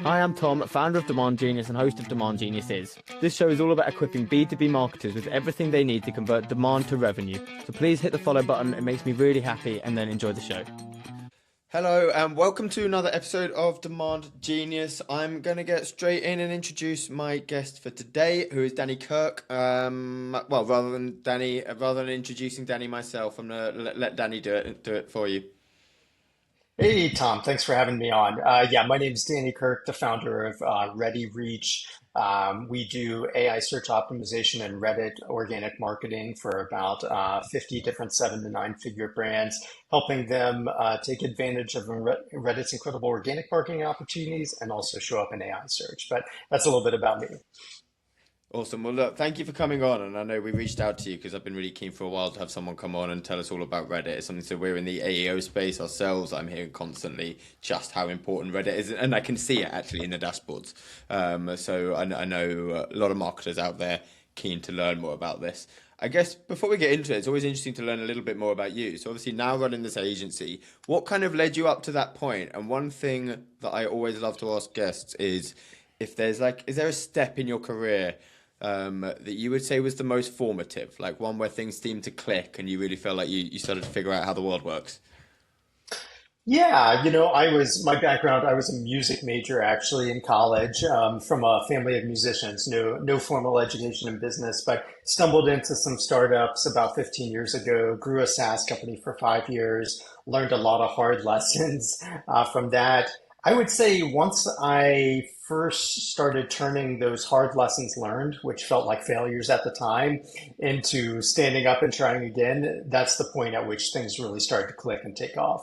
Hi, I'm Tom, founder of Demand Genius and host of Demand Geniuses. This show is all about equipping B2B marketers with everything they need to convert demand to revenue. So please hit the follow button, it makes me really happy, and then enjoy the show. Hello and welcome to another episode of Demand Genius. I'm going to get straight in and introduce my guest for today, who is Danny Kirk. Rather than introducing Danny myself, I'm going to let Danny do it for you. Hey, Tom, thanks for having me on. My name is Danny Kirk, the founder of ReddiReach. We do AI search optimization and Reddit organic marketing for about 50 different 7 to 9 figure brands, helping them take advantage of Reddit's incredible organic marketing opportunities and also show up in AI search. But that's a little bit about me. Awesome. Well, look, thank you for coming on. And I know we reached out to you because I've been really keen for a while to have someone come on and tell us all about Reddit. It's something, so we're in the AEO space ourselves. I'm hearing constantly just how important Reddit is. And I can see it actually in the dashboards. So I know a lot of marketers out there keen to learn more about this. I guess before we get into it, it's always interesting to learn a little bit more about you. So obviously now running this agency, what kind of led you up to that point? And one thing that I always love to ask guests is if there's is there a step in your career that you would say was the most formative, like one where things seemed to click and you really felt like you started to figure out how the world works? Yeah, my background, I was a music major actually in college, from a family of musicians, no formal education in business, but stumbled into some startups about 15 years ago, grew a SaaS company for 5 years, learned a lot of hard lessons from that. I would say once I first started turning those hard lessons learned, which felt like failures at the time, into standing up and trying again, that's the point at which things really started to click and take off.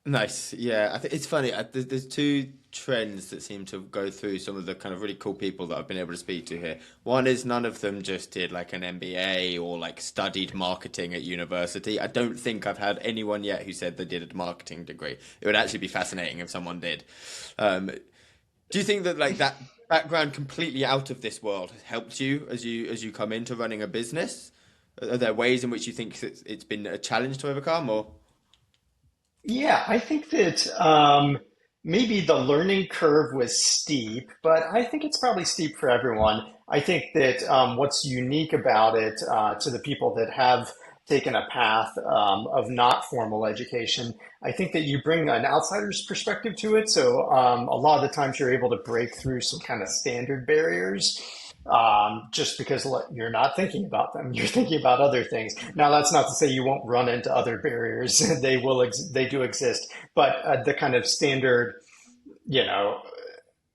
Nice. Yeah, I think it's funny. There's two trends that seem to go through some of the kind of really cool people that I've been able to speak to here. One is none of them just did like an MBA or like studied marketing at university. I don't think I've had anyone yet who said they did a marketing degree. It would actually be fascinating if someone did. Do you think that like that background completely out of this world has helped you as you come into running a business? Are there ways in which you think it's been a challenge to overcome or? Yeah, I think that maybe the learning curve was steep, but I think it's probably steep for everyone. I think that what's unique about it to the people that have taken a path of not formal education, I think that you bring an outsider's perspective to it. So a lot of the times you're able to break through some kind of standard barriers just because you're not thinking about them. You're thinking about other things. Now, that's not to say you won't run into other barriers. They do exist, but the kind of standard, you know,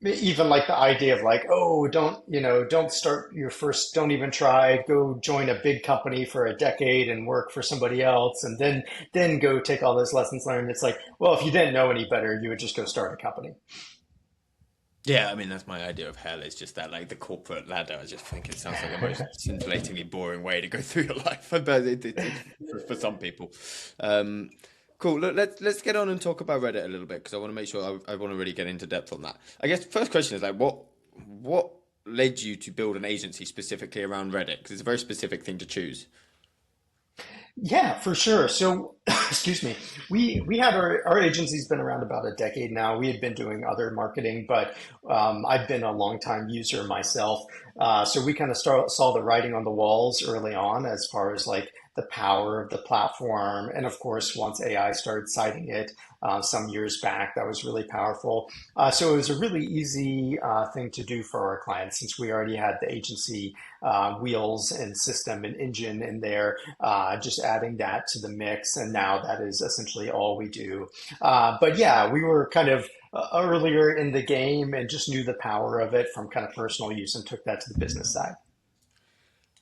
even like the idea of like, oh, don't start your first, don't even try, go join a big company for a decade and work for somebody else, and then go take all those lessons learned. It's like, well, if you didn't know any better, you would just go start a company. Yeah, I mean that's my idea of hell is just that like the corporate ladder. I just think it sounds like the most scintillatingly boring way to go through your life, but for some people. Um, cool. Look, let's get on and talk about Reddit a little bit because I want to make sure I want to really get into depth on that. I guess the first question is like what led you to build an agency specifically around Reddit? Because it's a very specific thing to choose. Yeah, for sure. So, excuse me. We had our agency's been around about a decade now. We had been doing other marketing, but I've been a longtime user myself. So we kind of saw the writing on the walls early on as far as like the power of the platform. And of course, once AI started citing it some years back, that was really powerful. So it was a really easy thing to do for our clients since we already had the agency wheels and system and engine in there, just adding that to the mix. And now that is essentially all we do. But yeah, we were kind of earlier in the game and just knew the power of it from kind of personal use and took that to the business side.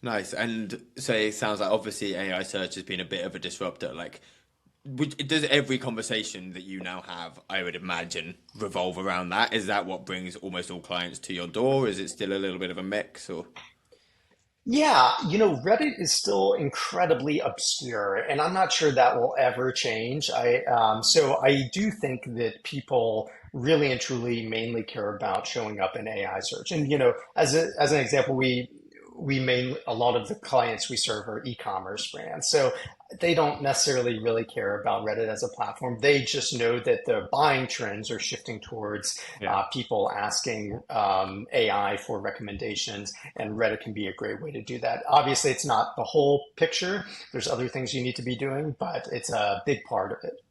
Nice. And so it sounds like obviously AI search has been a bit of a disruptor. Like, does every conversation that you now have, I would imagine, revolve around that? Is that what brings almost all clients to your door? Is it still a little bit of a mix or? Yeah, Reddit is still incredibly obscure, and I'm not sure that will ever change. So I do think that people really and truly mainly care about showing up in AI search. And as an example, a lot of the clients we serve are e-commerce brands. So they don't necessarily really care about Reddit as a platform. They just know that the buying trends are shifting towards Yeah. people asking AI for recommendations, and Reddit can be a great way to do that. Obviously, it's not the whole picture. There's other things you need to be doing, but it's a big part of it.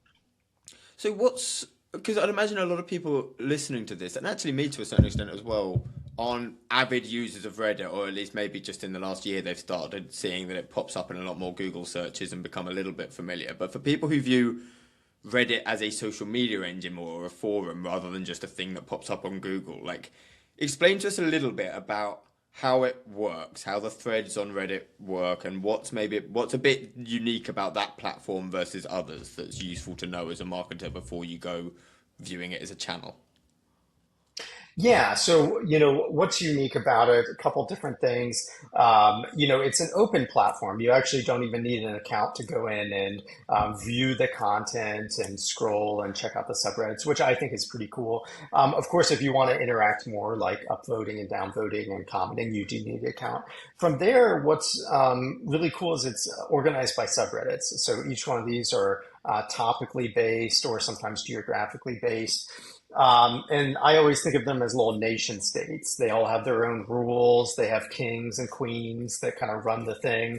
So what's because I'd imagine a lot of people listening to this, and actually me to a certain extent as well, aren't avid users of Reddit, or at least maybe just in the last year they've started seeing that it pops up in a lot more Google searches and become a little bit familiar. But for people who view Reddit as a social media engine more or a forum rather than just a thing that pops up on Google, like explain to us a little bit about how it works, how the threads on Reddit work, and what's a bit unique about that platform versus others that's useful to know as a marketer before you go viewing it as a channel. Yeah, so what's unique about it? A couple different things. It's an open platform. You actually don't even need an account to go in and view the content and scroll and check out the subreddits, which I think is pretty cool. Of course, if you want to interact more, like upvoting and downvoting and commenting, you do need an account. From there, what's really cool is it's organized by subreddits. So each one of these are topically based or sometimes geographically based. And I always think of them as little nation states. They all have their own rules. They have kings and queens that kind of run the thing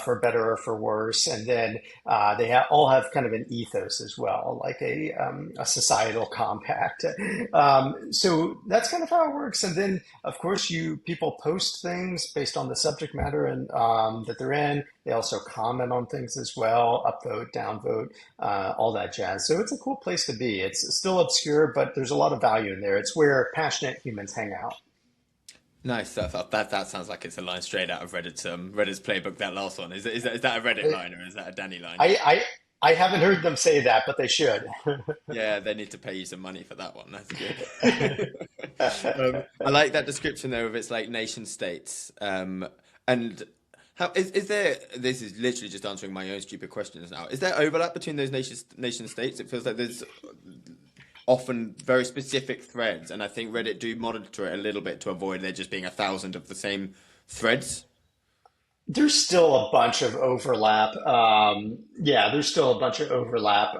for better or for worse. And then all have kind of an ethos as well, like a societal compact. So that's kind of how it works. And then, of course, people post things based on the subject matter and that they're in. They also comment on things as well, upvote, downvote, all that jazz. So it's a cool place to be. It's still obscure, but there's a lot of value in there. It's where passionate humans hang out. Nice stuff. That sounds like it's a line straight out of Reddit's playbook. That last one is that a Reddit line or is that a Danny line? I haven't heard them say that, but they should. Yeah, they need to pay you some money for that one. That's good. I like that description there of it's like nation states. And how is there? This is literally just answering my own stupid questions now. Is there overlap between those nation states? It feels like there's often very specific threads, and I think Reddit do monitor it a little bit to avoid there just being 1,000 of the same threads. There's still a bunch of overlap. Yeah, there's still a bunch of overlap.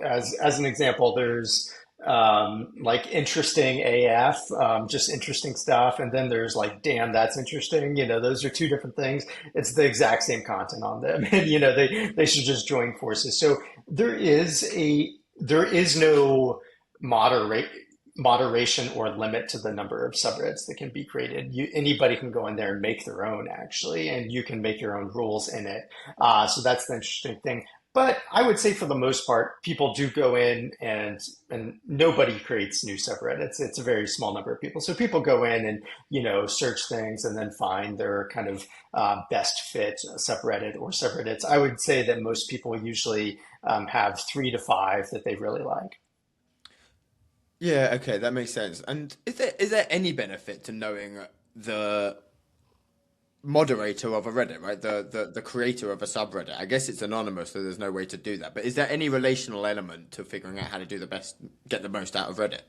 As an example, there's like interesting AF, just interesting stuff, and then there's like, damn, that's interesting. Those are two different things. It's the exact same content on them, and they should just join forces. So there is no moderate moderation or limit to the number of subreddits that can be created. Anybody can go in there and make their own, actually, and you can make your own rules in it. So that's the interesting thing. But I would say for the most part, people do go in and nobody creates new subreddits. It's a very small number of people. So people go in and, search things and then find their kind of best fit subreddit or subreddits. I would say that most people usually have 3 to 5 that they really like. Yeah, okay, that makes sense. And is there any benefit to knowing the moderator of a Reddit, right? The creator of a subreddit. I guess it's anonymous, so there's no way to do that. But is there any relational element to figuring out how to get the most out of Reddit?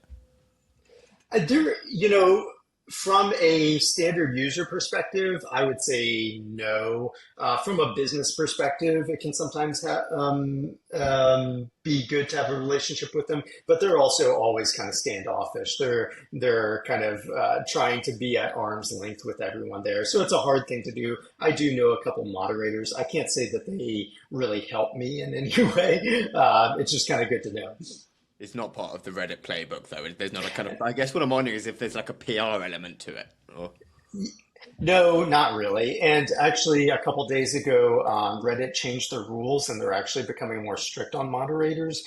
There, from a standard user perspective, I would say no. From a business perspective, it can sometimes be good to have a relationship with them, but they're also always kind of standoffish. They're kind of trying to be at arm's length with everyone there, so it's a hard thing to do. I do know a couple moderators. I can't say that they really help me in any way. It's just kind of good to know. It's not part of the Reddit playbook, though. There's not a kind of. I guess what I'm wondering is if there's like a PR element to it. Or... No, not really. And actually, a couple days ago, Reddit changed their rules, and they're actually becoming more strict on moderators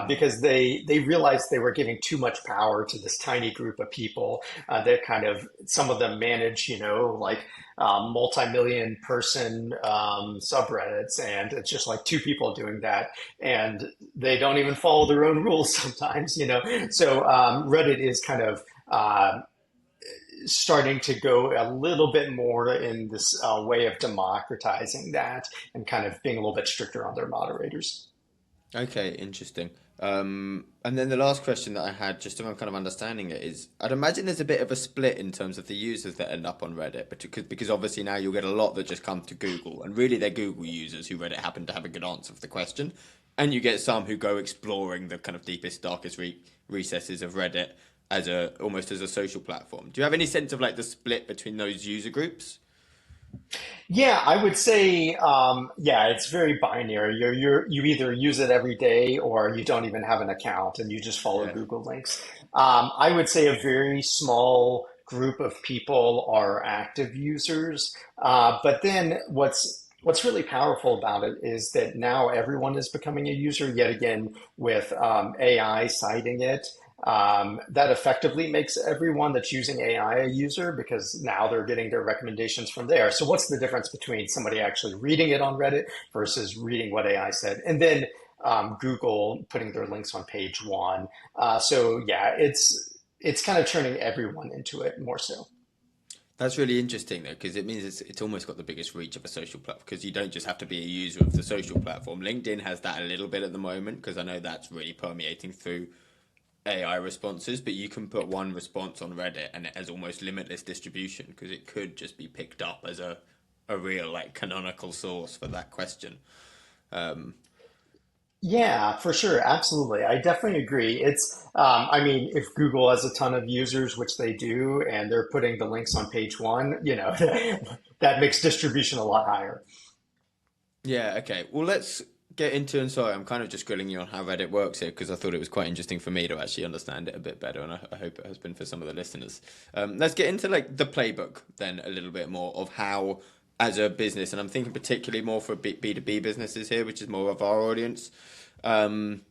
because they realized they were giving too much power to this tiny group of people that kind of some of them manage, like multi-million person subreddits, and it's just like two people doing that, and they don't even follow their own rules sometimes, So Reddit is kind of starting to go a little bit more in this way of democratizing that and kind of being a little bit stricter on their moderators. Okay, interesting. And then the last question that I had, just so I'm kind of understanding it, is I'd imagine there's a bit of a split in terms of the users that end up on Reddit, but because obviously now you'll get a lot that just come to Google, and really they're Google users who Reddit happen to have a good answer for the question, and you get some who go exploring the kind of deepest, darkest recesses of Reddit as a almost as a social platform. Do you have any sense of like the split between those user groups? Yeah, I would say, yeah, it's very binary. You either use it every day or you don't even have an account and you just follow Yeah. Google links. I would say a very small group of people are active users. But then what's really powerful about it is that now everyone is becoming a user yet again with AI citing it. That effectively makes everyone that's using AI a user because now they're getting their recommendations from there. So, what's the difference between somebody actually reading it on Reddit versus reading what AI said? And then Google putting their links on page one. So, yeah, it's kind of turning everyone into it more so. That's really interesting though, because it means it's almost got the biggest reach of a social platform. Because you don't just have to be a user of the social platform. LinkedIn has that a little bit at the moment, because I know that's really permeating through AI responses. But you can put one response on Reddit, and it has almost limitless distribution, because it could just be picked up as a real like canonical source for that question. Um, Yeah, for sure. Absolutely. I definitely agree. I mean, if Google has a ton of users, which they do, and they're putting the links on page one, that makes distribution a lot higher. yeah. Okay. Well, let's get into. And sorry, I'm kind of just grilling you on how Reddit works here, because I thought it was quite interesting for me to actually understand it a bit better, and I hope it has been for some of the listeners. Let's get into like the playbook then a little bit more of how, as a business, and I'm thinking particularly more for B2B businesses here, which is more of our audience. Um,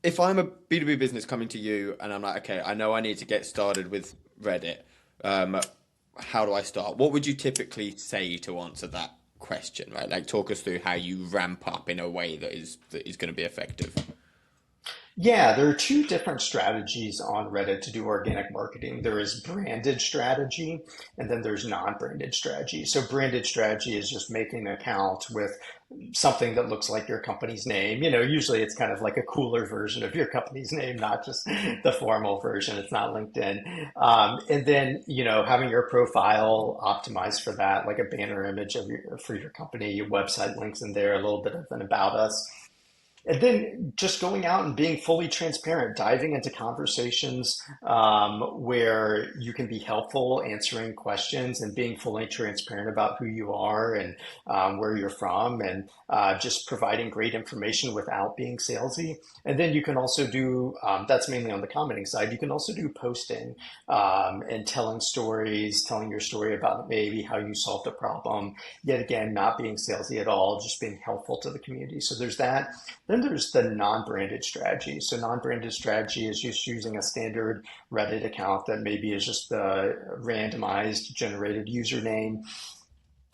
if I'm a B2B business coming to you and I'm like, okay, I know I need to get started with Reddit, um, how do I start? What would you typically say to answer that question, right? Like talk us through how you ramp up in a way that is going to be effective. Yeah, there are two different strategies on Reddit to do organic marketing. There is branded strategy, and then there's non-branded strategy. So branded strategy is just making an account with something that looks like your company's name. Usually it's kind of like a cooler version of your company's name, not just the formal version. It's not LinkedIn. And then, having your profile optimized for that, like a banner image for your company, your website links in there, a little bit of an about us. And then just going out and being fully transparent, diving into conversations where you can be helpful, answering questions, and being fully transparent about who you are and where you're from, and just providing great information without being salesy. And then you can also do that's mainly on the commenting side. You can also do posting and telling stories, telling your story about maybe how you solved a problem. Yet again, not being salesy at all, just being helpful to the community. So there's that. Then there's the non-branded strategy. So non-branded strategy is just using a standard Reddit account that maybe is just the randomized generated username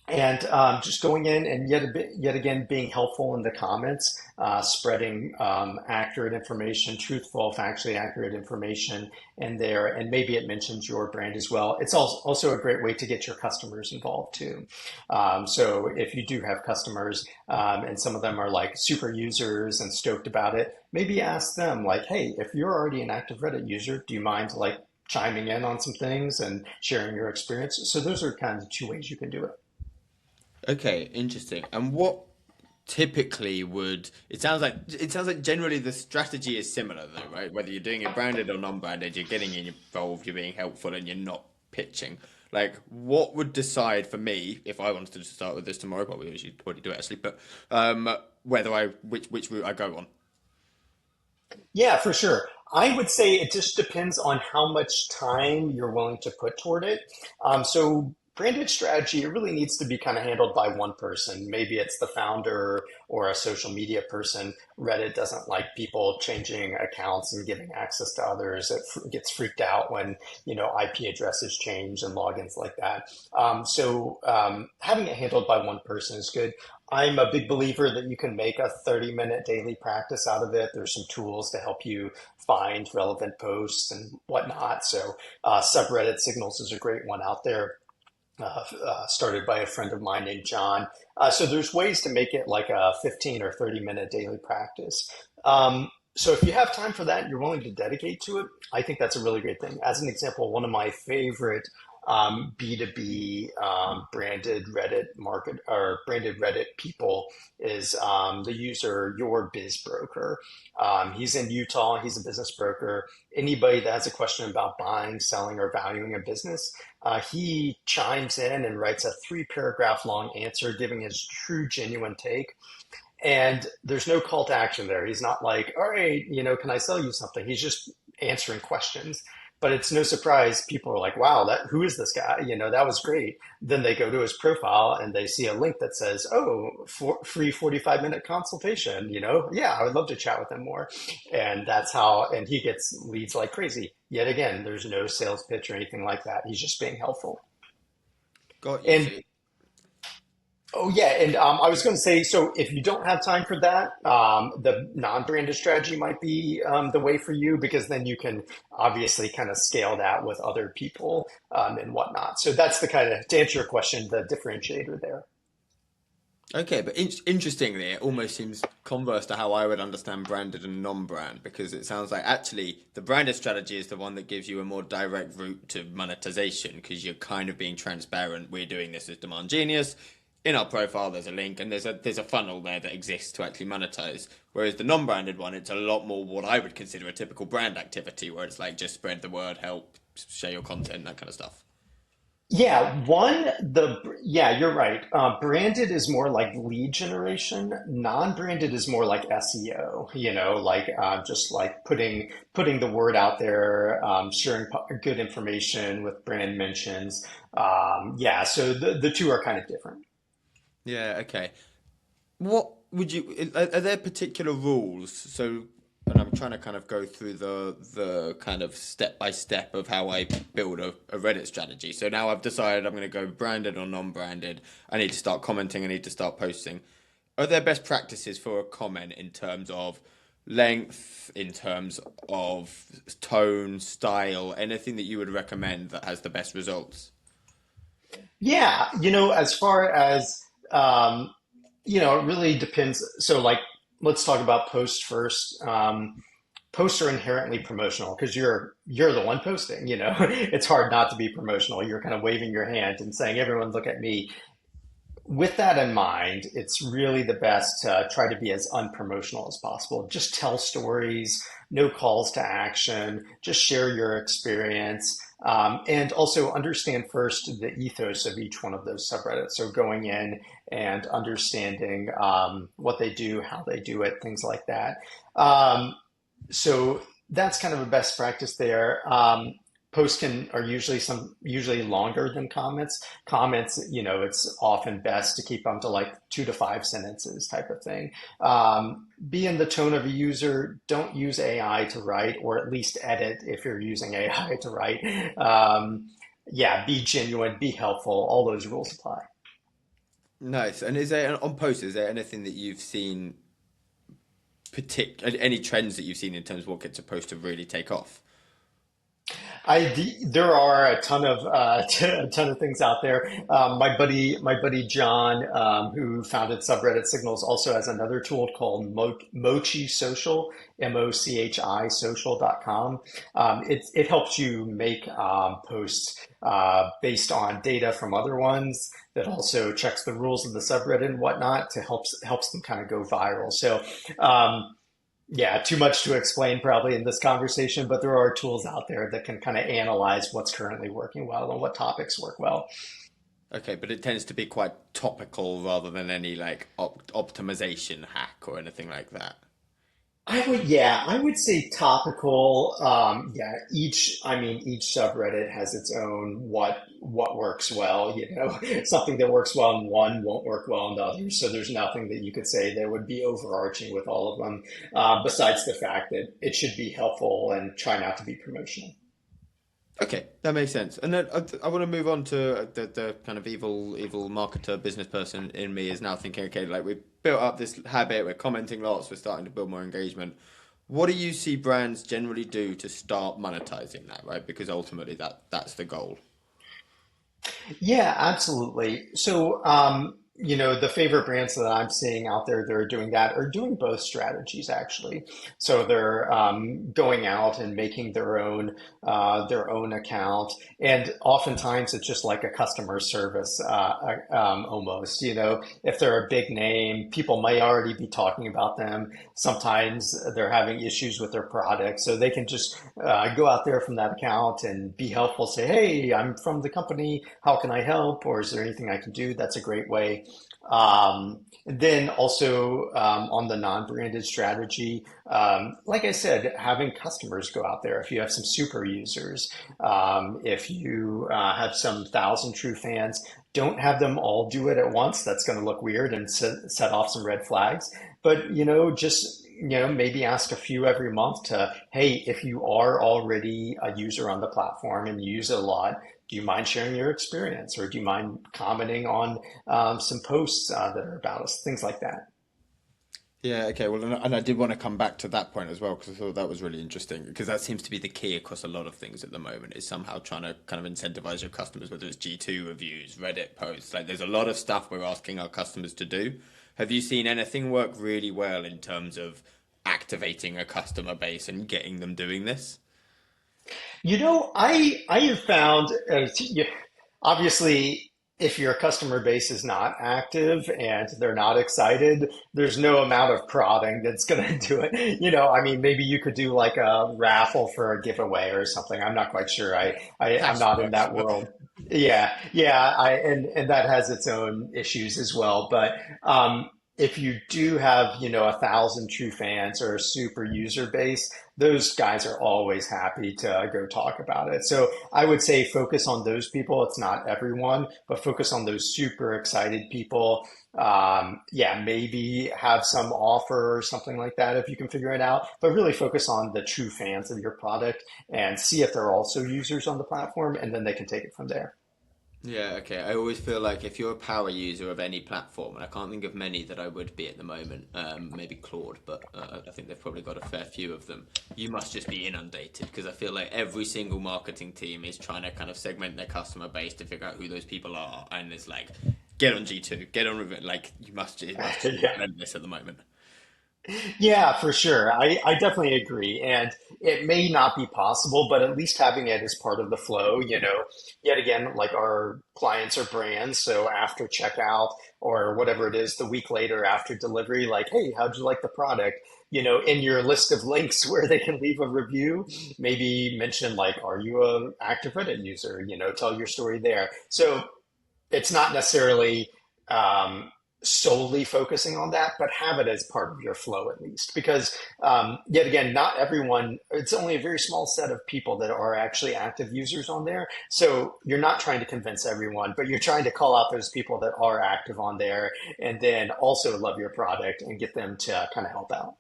and just going in and yet again being helpful in the comments, spreading accurate information, truthful, factually accurate information in there, and maybe it mentions your brand as well. It's also a great way to get your customers involved too. So if you do have customers and some of them are like super users and stoked about it, maybe ask them like, hey, if you're already an active Reddit user, do you mind like chiming in on some things and sharing your experience? So those are kind of two ways you can do it. Okay, interesting. And what typically would it sounds like generally the strategy is similar though, right? Whether you're doing it branded or non-branded, you're getting involved, you're being helpful, and you're not pitching. Like, what would decide for me if I wanted to start with this tomorrow? Probably we should probably do it actually, but whether I which route I go on. Yeah, for sure. I would say it just depends on how much time you're willing to put toward it. So branded strategy, it really needs to be kind of handled by one person. Maybe it's the founder or a social media person. Reddit doesn't like people changing accounts and giving access to others. It gets freaked out when, IP addresses change and logins like that. So having it handled by one person is good. I'm a big believer that you can make a 30-minute daily practice out of it. There's some tools to help you find relevant posts and whatnot. So subreddit Signals is a great one out there. started by a friend of mine named John. So there's ways to make it like a 15 or 30-minute daily practice. So if you have time for that and you're willing to dedicate to it, I think that's a really great thing. As an example, one of my favorite B2B branded Reddit market or branded Reddit people is the user Your Biz Broker. He's in Utah. He's a business broker. Anybody that has a question about buying, selling, or valuing a business, he chimes in and writes a 3 paragraph long answer, giving his true, genuine take. And there's no call to action there. He's not like, all right, can I sell you something? He's just answering questions. But it's no surprise people are like, wow, who is this guy? That was great. Then they go to his profile and they see a link that says, oh, free 45-minute consultation. Yeah, I would love to chat with him more. And that's how, and he gets leads like crazy. Yet again, there's no sales pitch or anything like that. He's just being helpful. Got you. And oh yeah, and I was going to say, so if you don't have time for that, the non-branded strategy might be the way for you because then you can obviously kind of scale that with other people and whatnot. So that's the kind of, to answer your question, the differentiator there. Okay, but interestingly, it almost seems converse to how I would understand branded and non-brand, because it sounds like actually the branded strategy is the one that gives you a more direct route to monetization, because you're kind of being transparent. We're doing this as Demand Genius. In our profile, there's a link, and there's a funnel there that exists to actually monetize. Whereas the non-branded one, it's a lot more what I would consider a typical brand activity, where it's like just spread the word, help, share your content, that kind of stuff. Yeah, you're right. Branded is more like lead generation. Non-branded is more like SEO, like just like putting the word out there, sharing good information with brand mentions. Yeah, so the two are kind of different. Yeah, okay. What would you? Are there particular rules? So, and I'm trying to kind of go through the kind of step by step of how I build a Reddit strategy. So now I've decided I'm going to go branded or non-branded. I need to start commenting. I need to start posting. Are there best practices for a comment in terms of length, in terms of tone, style, anything that you would recommend that has the best results? Yeah, as far as it really depends. So, like, let's talk about post first. Posts are inherently promotional because you're the one posting. It's hard not to be promotional. You're kind of waving your hand and saying, "Everyone, look at me." With that in mind, it's really the best to try to be as unpromotional as possible. Just tell stories, no calls to action, just share your experience. And also understand first the ethos of each one of those subreddits. So going in and understanding what they do, how they do it, things like that. So that's kind of a best practice there. Posts are usually longer than comments. Comments, it's often best to keep them to like 2 to 5 sentences type of thing. Be in the tone of a user. Don't use AI to write, or at least edit if you're using AI to write. Yeah, be genuine, be helpful. All those rules apply. Nice. And is there on posts? Is there anything that you've seen any trends that you've seen in terms of what gets a post to really take off? There are a ton of a ton of things out there. My buddy John, who founded subreddit Signals, also has another tool called Mochi Social, Mochi social.com. It helps you make posts based on data from other ones that also checks the rules of the subreddit and whatnot to helps them kind of go viral. So. Yeah, too much to explain probably in this conversation, but there are tools out there that can kind of analyze what's currently working well and what topics work well. Okay, but it tends to be quite topical rather than any like optimization hack or anything like that. I would say topical. Yeah, each subreddit has its own what works well. Something that works well in one won't work well in the other. So there's nothing that you could say that would be overarching with all of them, besides the fact that it should be helpful and try not to be promotional. Okay, that makes sense. And then I want to move on to the kind of evil marketer business person in me is now thinking, okay, like we've built up this habit, we're commenting lots, we're starting to build more engagement. What do you see brands generally do to start monetizing that, right? Because ultimately that's the goal. Yeah, absolutely. So, the favorite brands that I'm seeing out there that are doing that are doing both strategies actually. So they're going out and making their own account, and oftentimes it's just like a customer service almost. If they're a big name, people may already be talking about them. Sometimes they're having issues with their product, so they can just go out there from that account and be helpful. Say, hey, I'm from the company. How can I help? Or is there anything I can do? That's a great way. Then also on the non-branded strategy, like I said, having customers go out there. If you have some super users, if you have some thousand true fans, don't have them all do it at once. That's going to look weird and set off some red flags. But just maybe ask a few every month to, hey, if you are already a user on the platform and you use it a lot, do you mind sharing your experience, or do you mind commenting on some posts that are about us, things like that? Yeah, okay. Well, and I did want to come back to that point as well because I thought that was really interesting because that seems to be the key across a lot of things at the moment is somehow trying to kind of incentivize your customers, whether it's G2 reviews, Reddit posts. Like, there's a lot of stuff we're asking our customers to do. Have you seen anything work really well in terms of activating a customer base and getting them doing this? I have found, obviously, if your customer base is not active and they're not excited, there's no amount of prodding that's going to do it. I mean, maybe you could do like a raffle for a giveaway or something. I'm not quite sure. I'm Cash not in works, that but world. Yeah, yeah, and that has its own issues as well. But if you do have, 1,000 true fans or a super user base, those guys are always happy to go talk about it. So I would say focus on those people. It's not everyone, but focus on those super excited people. Yeah, maybe have some offer or something like that if you can figure it out, but really focus on the true fans of your product and see if they're also users on the platform, and then they can take it from there. yeah, okay. I always feel like if you're a power user of any platform, and I can't think of many that I would be at the moment, maybe Claude, but I think they've probably got a fair few of them. You must just be inundated because I feel like every single marketing team is trying to kind of segment their customer base to figure out who those people are, and it's like, get on G2, get on like it must just be Yeah. relentless at the moment. Yeah, for sure. I definitely agree. And it may not be possible, but at least having it as part of the flow, yet again, like our clients are brands. So after checkout or whatever it is, the week later after delivery, like, hey, how'd you like the product? In your list of links where they can leave a review, maybe mention like, are you a active Reddit user? Tell your story there. So it's not necessarily um, solely focusing on that, but have it as part of your flow at least. Because yet again, not everyone, it's only a very small set of people that are actually active users on there. So you're not trying to convince everyone, but you're trying to call out those people that are active on there and then also love your product and get them to kind of help out.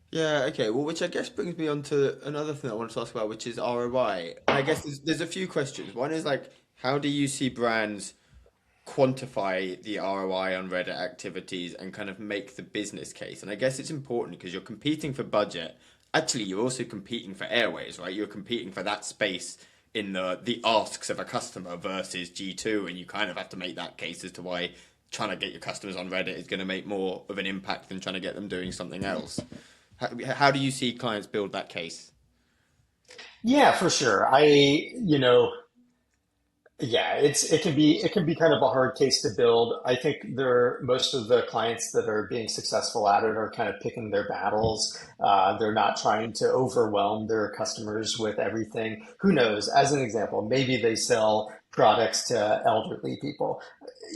Yeah, okay. Well, which I guess brings me on to another thing I wanted to ask about, which is ROI. And I guess there's a few questions. One is like, how do you see brands quantify the ROI on Reddit activities and kind of make the business case? And I guess it's important because you're competing for budget. Actually, you're also competing for airways, right? You're competing for that space in the asks of a customer versus G2, and you kind of have to make that case as to why trying to get your customers on Reddit is going to make more of an impact than trying to get them doing something else. How do you see clients build that case? Yeah, for sure. Yeah, it can be kind of a hard case to build. I think most of the clients that are being successful at it are kind of picking their battles. They're not trying to overwhelm their customers with everything. Who knows? As an example, maybe they sell products to elderly people.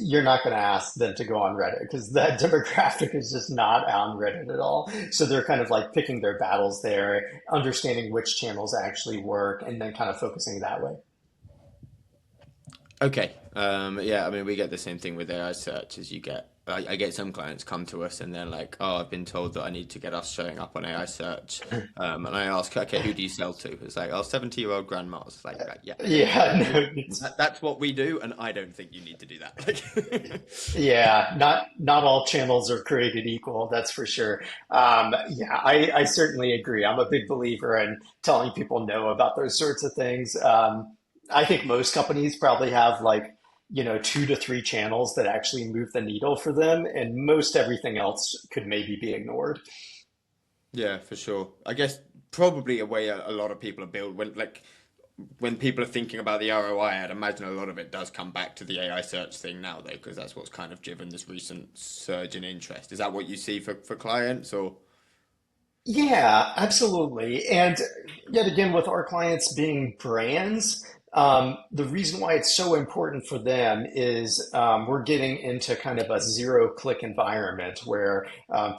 You're not going to ask them to go on Reddit because that demographic is just not on Reddit at all. So they're kind of like picking their battles there, understanding which channels actually work, and then kind of focusing that way. Okay. Yeah, I mean, we get the same thing with AI search as you get. I get some clients come to us and they're like, "Oh, I've been told that I need to get us showing up on AI search." And I ask, "Okay, who do you sell to?" It's like, "Oh, 70-year-old grandmas." Like, right, yeah, okay, Yeah, no, that's what we do, and I don't think you need to do that. Like, yeah, not all channels are created equal, that's for sure. Yeah, I certainly agree. I'm a big believer in telling people no about those sorts of things. I think most companies probably have like two to three channels that actually move the needle for them, and most everything else could maybe be ignored. Yeah, for sure. I guess probably a way a lot of people are built when people are thinking about the ROI, I'd imagine a lot of it does come back to the AI search thing now, though, because that's what's kind of driven this recent surge in interest. Is that what you see for clients, or? Yeah, absolutely. And yet again, with our clients being brands, the reason why it's so important for them is we're getting into kind of a zero click environment where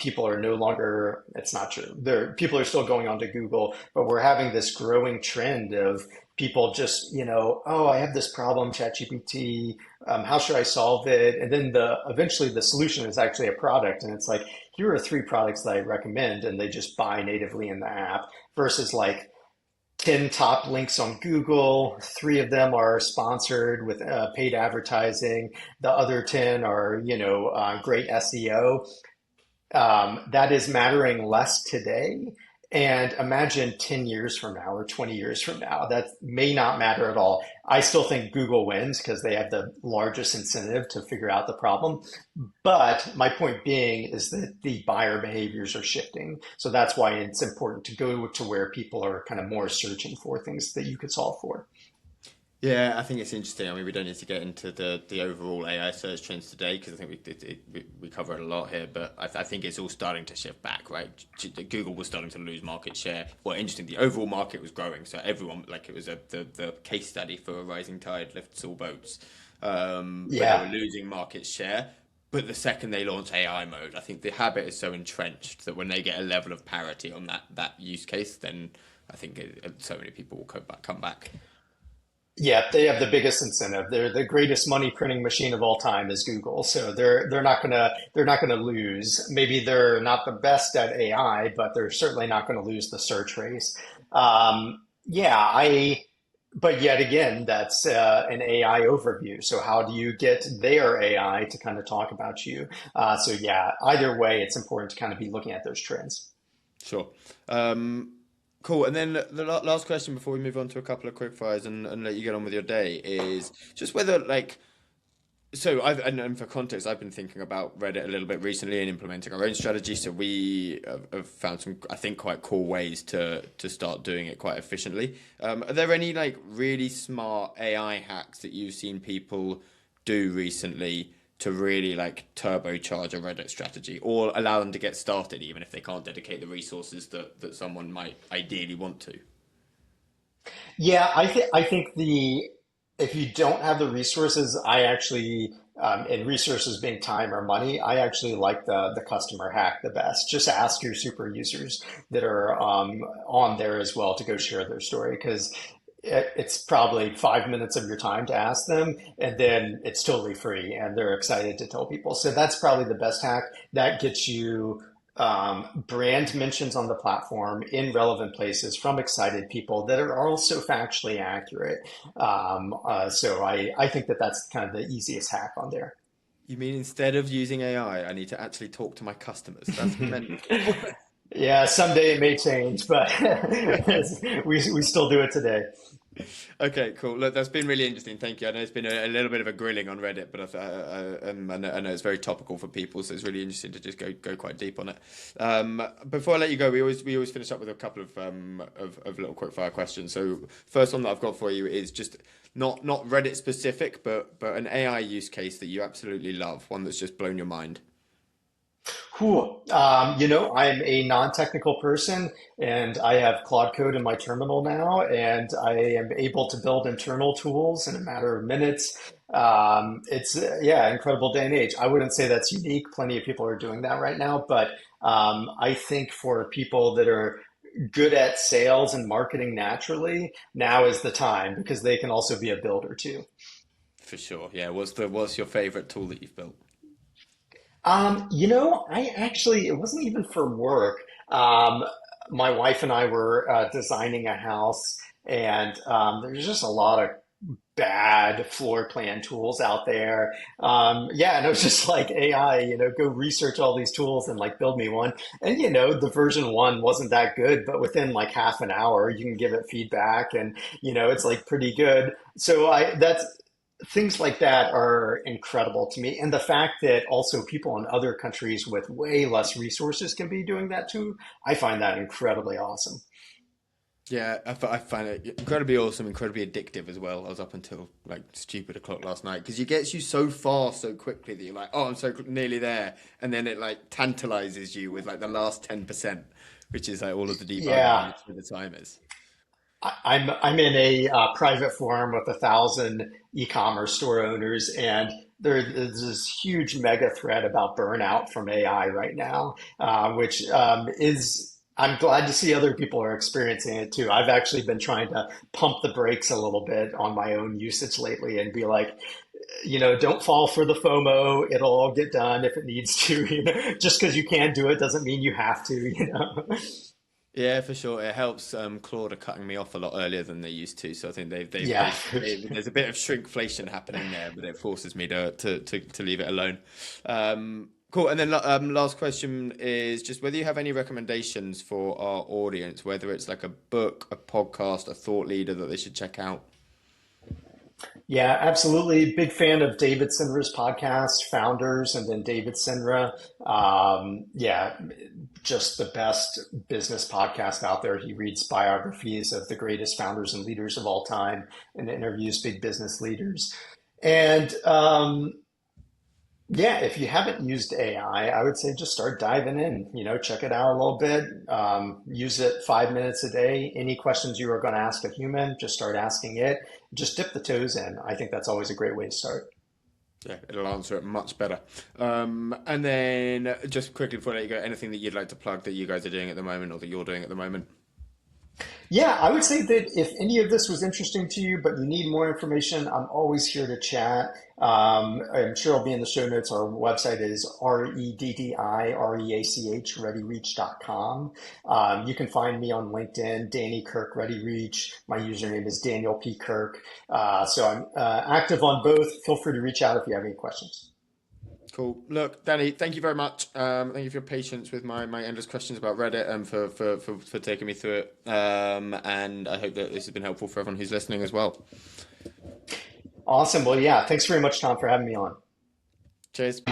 people are no longer, it's not true. People are still going onto Google, but we're having this growing trend of people just, oh, I have this problem, ChatGPT, how should I solve it? And then eventually the solution is actually a product. And it's like, here are three products that I recommend, and they just buy natively in the app versus like 10 top links on Google. Three of them are sponsored with paid advertising. The other 10 are, great SEO. That is mattering less today. And imagine 10 years from now or 20 years from now, that may not matter at all. I still think Google wins because they have the largest incentive to figure out the problem. But my point being is that the buyer behaviors are shifting. So that's why it's important to go to where people are kind of more searching for things that you could solve for. Yeah, I think it's interesting. I mean, we don't need to get into the overall AI search trends today because I think we covered a lot here, but I think it's all starting to shift back, right? Google was starting to lose market share. Well, interesting, the overall market was growing, so everyone, like it was the case study for a rising tide lifts all boats. But they Yeah. were losing market share. But the second they launch AI mode, I think the habit is so entrenched that when they get a level of parity on that use case, then I think so many people will come back. Yeah, they have the biggest incentive. They're the greatest money printing machine of all time is Google. So they're not gonna lose. Maybe they're not the best at AI, but they're certainly not going to lose the search race. Yeah, but yet again, that's an AI overview. So how do you get their AI to kind of talk about you? So yeah, either way, it's important to kind of be looking at those trends. Sure. Um, cool. And then the last question before we move on to a couple of quick fires and let you get on with your day is just whether like so and for context, I've been thinking about Reddit a little bit recently and implementing our own strategy. So we have found some, I think, quite cool ways to start doing it quite efficiently. Are there any like really smart AI hacks that you've seen people do recently to really like turbocharge a Reddit strategy or allow them to get started, even if they can't dedicate the resources that someone might ideally want to? Yeah, I think the if you don't have the resources, I actually and resources being time or money, I actually like the customer hack the best. Just ask your super users that are on there as well to go share their story because it's probably 5 minutes of your time to ask them, and then it's totally free, and they're excited to tell people. So that's probably the best hack. That gets you brand mentions on the platform in relevant places from excited people that are also factually accurate. So I think that that's kind of the easiest hack on there. You mean instead of using AI, I need to actually talk to my customers? That's mental. Yeah, someday it may change, but we still do it today. Okay, cool. Look, that's been really interesting. Thank you. I know it's been a little bit of a grilling on Reddit, but I know it's very topical for people, so it's really interesting to just go quite deep on it. Before I let you go, we always finish up with a couple of little quick fire questions. So first one that I've got for you is just not Reddit specific, but an AI use case that you absolutely love, one that's just blown your mind. Whew. I'm a non-technical person and I have Claude Code in my terminal now, and I am able to build internal tools in a matter of minutes. It's, yeah, incredible day and age. I wouldn't say that's unique. Plenty of people are doing that right now, but I think for people that are good at sales and marketing naturally, now is the time because they can also be a builder too. For sure. Yeah. What's your favorite tool that you've built? I actually, it wasn't even for work. My wife and I were designing a house, and there's just a lot of bad floor plan tools out there. Yeah, and it was just like AI, go research all these tools and like build me one. And the version one wasn't that good, but within like half an hour, you can give it feedback, and it's like pretty good. So I that's things like that are incredible to me. And the fact that also people in other countries with way less resources can be doing that too, I find that incredibly awesome. Yeah, I find it incredibly awesome, incredibly addictive as well. I was up until like stupid o'clock last night because it gets you so far so quickly that you're like, oh, I'm so nearly there, and then it like tantalizes you with like the last 10%, which is like all of the debugging Yeah. and the timers. I'm in a private forum with 1,000 e-commerce store owners, and there's this huge mega thread about burnout from AI right now, which is I'm glad to see other people are experiencing it too. I've actually been trying to pump the brakes a little bit on my own usage lately and be like, don't fall for the FOMO. It'll all get done if it needs to. Just because you can do it doesn't mean you have to. Yeah, for sure. It helps. Claude are cutting me off a lot earlier than they used to, so I think Yeah. there's a bit of shrinkflation happening there, but it forces me to leave it alone. Cool. And then last question is just whether you have any recommendations for our audience, whether it's like a book, a podcast, a thought leader that they should check out. Yeah, absolutely. Big fan of David Sinra's podcast, Founders, and then David Sinra. Yeah, just the best business podcast out there. He reads biographies of the greatest founders and leaders of all time and interviews big business leaders. And yeah, if you haven't used AI, I would say just start diving in, check it out a little bit. Use it 5 minutes a day. Any questions you are going to ask a human, just start asking it. Just dip the toes in. I think that's always a great way to start. Yeah, it'll answer it much better. And then just quickly before I let you go, anything that you'd like to plug that you guys are doing at the moment or that you're doing at the moment? Yeah, I would say that if any of this was interesting to you, but you need more information, I'm always here to chat. I'm sure it'll be in the show notes. Our website is ReddiReach, ReddiReach.com. You can find me on LinkedIn, Danny Kirk ReddiReach. My username is Daniel P. Kirk. So I'm active on both. Feel free to reach out if you have any questions. Cool. Look, Danny, thank you very much. Thank you for your patience with my endless questions about Reddit and for taking me through it. And I hope that this has been helpful for everyone who's listening as well. Awesome. Well, yeah, thanks very much, Tom, for having me on. Cheers.